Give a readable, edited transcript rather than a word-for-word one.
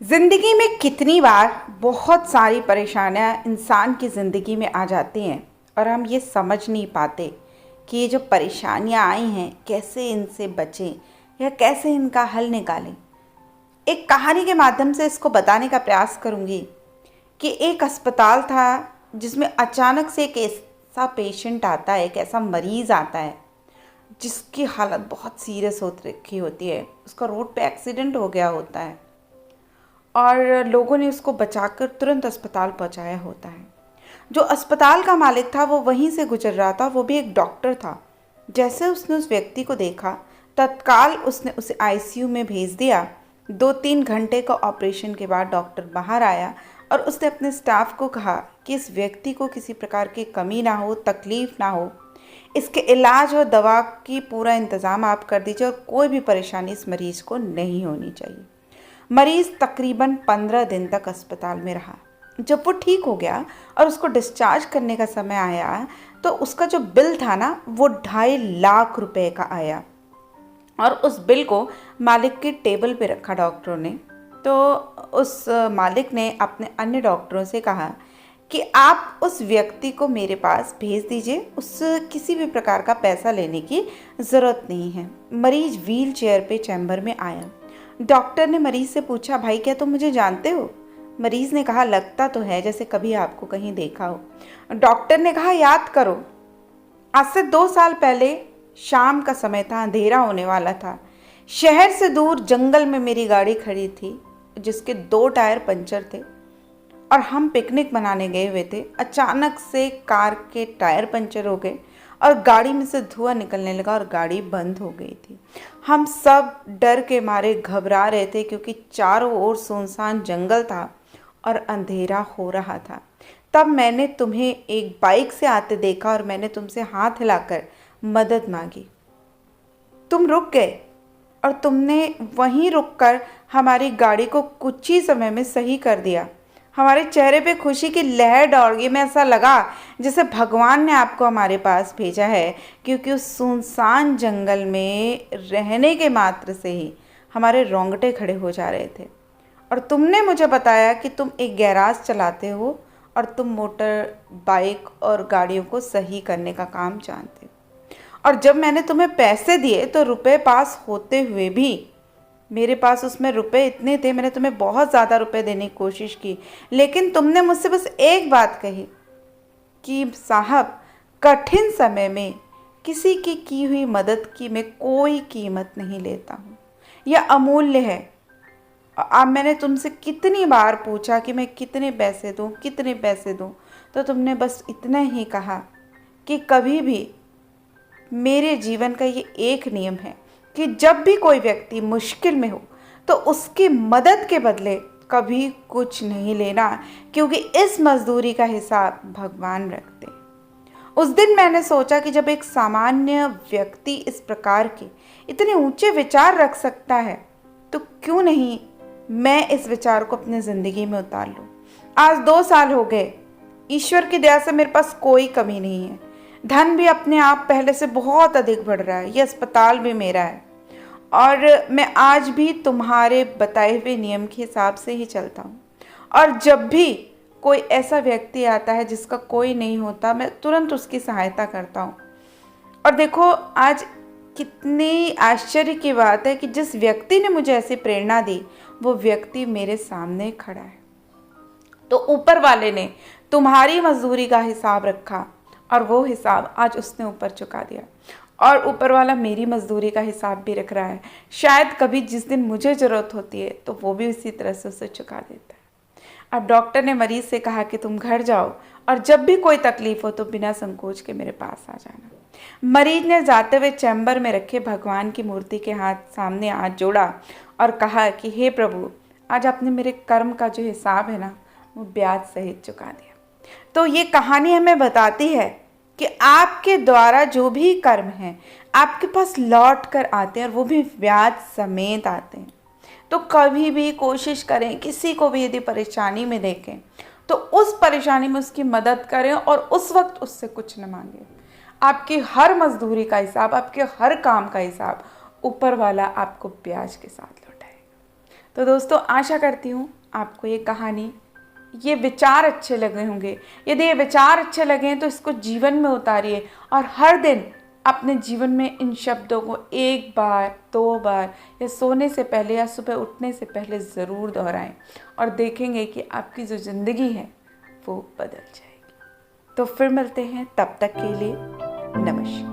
ज़िंदगी में कितनी बार बहुत सारी परेशानियां इंसान की ज़िंदगी में आ जाती हैं और हम ये समझ नहीं पाते कि ये जो परेशानियां आई हैं कैसे इनसे बचें या कैसे इनका हल निकालें। एक कहानी के माध्यम से इसको बताने का प्रयास करूंगी कि एक अस्पताल था जिसमें अचानक से एक ऐसा पेशेंट आता है, एक ऐसा मरीज़ आता है जिसकी हालत बहुत सीरियस हो रखी होती है। उसका रोड पे एक्सीडेंट हो गया होता है और लोगों ने उसको बचाकर तुरंत अस्पताल पहुंचाया होता है। जो अस्पताल का मालिक था वो वहीं से गुजर रहा था, वो भी एक डॉक्टर था। जैसे उसने उस व्यक्ति को देखा, तत्काल उसने उसे आईसीयू में भेज दिया। 2-3 घंटे का ऑपरेशन के बाद डॉक्टर बाहर आया और उसने अपने स्टाफ को कहा कि इस व्यक्ति को किसी प्रकार की कमी ना हो, तकलीफ ना हो, इसके इलाज और दवा की पूरा इंतज़ाम आप कर दीजिए और कोई भी परेशानी इस मरीज को नहीं होनी चाहिए। मरीज तकरीबन 15 दिन तक अस्पताल में रहा। जब वो ठीक हो गया और उसको डिस्चार्ज करने का समय आया तो उसका जो बिल था ना वो 2.5 लाख रुपए का आया और उस बिल को मालिक की टेबल पे रखा डॉक्टरों ने। तो उस मालिक ने अपने अन्य डॉक्टरों से कहा कि आप उस व्यक्ति को मेरे पास भेज दीजिए, उस किसी भी प्रकार का पैसा लेने की ज़रूरत नहीं है। मरीज व्हील चेयर पे चैम्बर में आया। डॉक्टर ने मरीज से पूछा, भाई क्या तुम मुझे जानते हो? मरीज ने कहा, लगता तो है जैसे कभी आपको कहीं देखा हो। डॉक्टर ने कहा, याद करो, आज से 2 साल पहले शाम का समय था, अंधेरा होने वाला था। शहर से दूर जंगल में मेरी गाड़ी खड़ी थी जिसके 2 टायर पंचर थे और हम पिकनिक मनाने गए हुए थे। अचानक से कार के टायर पंचर हो गए और गाड़ी में से धुआं निकलने लगा और गाड़ी बंद हो गई थी। हम सब डर के मारे घबरा रहे थे क्योंकि चारों ओर सुनसान जंगल था और अंधेरा हो रहा था। तब मैंने तुम्हें एक बाइक से आते देखा और मैंने तुमसे हाथ हिलाकर मदद मांगी। तुम रुक गए और तुमने वहीं रुककर हमारी गाड़ी को कुछ ही समय में सही कर दिया। हमारे चेहरे पे खुशी की लहर दौड़ गई। मैं ऐसा लगा जैसे भगवान ने आपको हमारे पास भेजा है, क्योंकि उस सुनसान जंगल में रहने के मात्र से ही हमारे रोंगटे खड़े हो जा रहे थे। और तुमने मुझे बताया कि तुम एक गैराज चलाते हो और तुम मोटर बाइक और गाड़ियों को सही करने का काम जानते हो। और जब मैंने तुम्हें पैसे दिए तो रुपए पास होते हुए भी मेरे पास उसमें रुपए इतने थे, मैंने तुम्हें बहुत ज़्यादा रुपए देने की कोशिश की, लेकिन तुमने मुझसे बस एक बात कही कि साहब, कठिन समय में किसी की हुई मदद की मैं कोई कीमत नहीं लेता हूँ, यह अमूल्य है। अब मैंने तुमसे कितनी बार पूछा कि मैं कितने पैसे दूँ, कितने पैसे दूँ, तो तुमने बस इतना ही कहा कि कभी भी, मेरे जीवन का ये एक नियम है कि जब भी कोई व्यक्ति मुश्किल में हो तो उसकी मदद के बदले कभी कुछ नहीं लेना, क्योंकि इस मजदूरी का हिसाब भगवान रखते हैं। उस दिन मैंने सोचा कि जब एक सामान्य व्यक्ति इस प्रकार के इतने ऊंचे विचार रख सकता है तो क्यों नहीं मैं इस विचार को अपनी ज़िंदगी में उतार लूँ। आज 2 साल हो गए। ईश्वर की दया से मेरे पास कोई कमी नहीं है। धन भी अपने आप पहले से बहुत अधिक बढ़ रहा है। ये अस्पताल भी मेरा है और मैं आज भी तुम्हारे बताए हुए नियम के हिसाब से ही चलता हूँ। और जब भी कोई ऐसा व्यक्ति आता है जिसका कोई नहीं होता, मैं तुरंत उसकी सहायता करता हूँ। और देखो, आज कितनी आश्चर्य की बात है कि जिस व्यक्ति ने मुझे ऐसी प्रेरणा दी वो व्यक्ति मेरे सामने खड़ा है। तो ऊपर वाले ने तुम्हारी मजदूरी का हिसाब रखा और वो हिसाब आज उसने ऊपर चुका दिया, और ऊपर वाला मेरी मजदूरी का हिसाब भी रख रहा है। शायद कभी जिस दिन मुझे ज़रूरत होती है तो वो भी उसी तरह से उसे चुका देता है। अब डॉक्टर ने मरीज़ से कहा कि तुम घर जाओ और जब भी कोई तकलीफ़ हो तो बिना संकोच के मेरे पास आ जाना। मरीज ने जाते हुए चैम्बर में रखे भगवान की मूर्ति के सामने हाथ जोड़ा और कहा कि हे प्रभु, आज आपने मेरे कर्म का जो हिसाब है ना वो ब्याज सहित चुका दिया। तो ये कहानी हमें बताती है कि आपके द्वारा जो भी कर्म हैं आपके पास लौट कर आते हैं और वो भी ब्याज समेत आते हैं। तो कभी भी कोशिश करें, किसी को भी यदि परेशानी में देखें तो उस परेशानी में उसकी मदद करें और उस वक्त उससे कुछ न मांगें। आपकी हर मजदूरी का हिसाब, आपके हर काम का हिसाब ऊपर वाला आपको ब्याज के साथ लौटाएगा। तो दोस्तों, आशा करती हूँ आपको ये कहानी, ये विचार अच्छे लगे होंगे। यदि ये विचार अच्छे लगे हैं तो इसको जीवन में उतारिए और हर दिन अपने जीवन में इन शब्दों को 1 बार 2 बार या सोने से पहले या सुबह उठने से पहले ज़रूर दोहराएं और देखेंगे कि आपकी जो ज़िंदगी है वो बदल जाएगी। तो फिर मिलते हैं, तब तक के लिए नमस्कार।